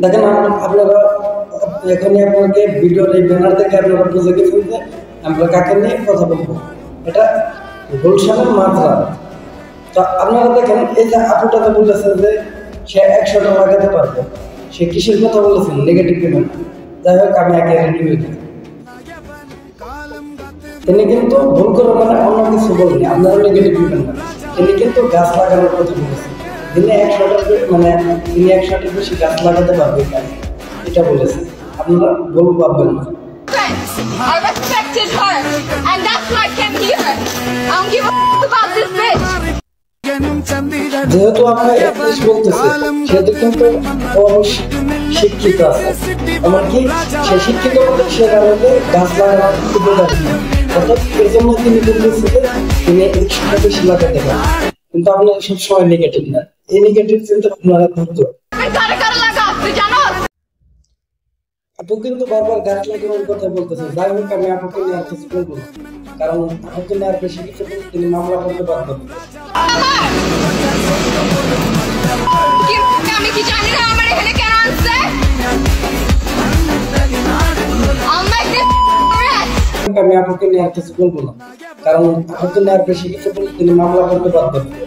দেখেন আপনারা এখনই আপনাকে ভিডিওর এই ব্যানার থেকে আপনারা বুঝে গেছেন যে আমরা কাকে নিয়ে কথা বলবো। এটা গুলশানের মাত্রা। তো আপনারা দেখেন এই যে আপুটা তো বলেছেন যে সে 100টা লাগাতে পারবে, সে কিসের কথা বলেছেন? Negative payment. যাই হোক, আমি আগে রেডি হয়ে গেছি। তিনি কিন্তু ভুল করে মানে অন্য কিছু বলেনি, আপনারা নেগেটিভ পেমেন্ট না। তিনি কিন্তু গাছ লাগানোর কথা বলেছেন। দিনে 100টার মানে তিনি 100টার বেশি গাছ লাগাতে পারবে, এটা বলেছেন। আপনারা ভুল পাবেন না। I respected her, and that's why I came here. I don't give a about this bitch. যেহেতু আমরা ইংলিশ বলতেছি, সেহেতু কিন্তু শিক্ষিত আছে, এমনকি সে শিক্ষিত বলতে সে কারণে গাছ লাগানোর উপকার নেই। অর্থাৎ এই জন্য তিনি বলতেছে যে তিনি 100টা বেশি লাগাতে পারেন। কিন্তু আপনারা সবসময় নেগেটিভ না, এই নেগেটিভ চিন্তা আপনারা ধরতো। আপু কিন্তু বারবার গাছ লাগানোর কথা বলতেছে। যাই হোক, আমি আপুকে নিয়ে আর কিছু বলবো না, কারণ আপুকে নিয়ে আর বেশি কিছু বললে তিনি মামলা করতে বাধ্য হবেন। আমি কি জানি না আমার এখানে কেন আনছে? আমি আপুকে নিয়ে আর কিছু বলবো না, কারণ আপুকে নিয়ে আর বেশি কিছু বললে তিনি মামলা করতে বাধ্য হবেন।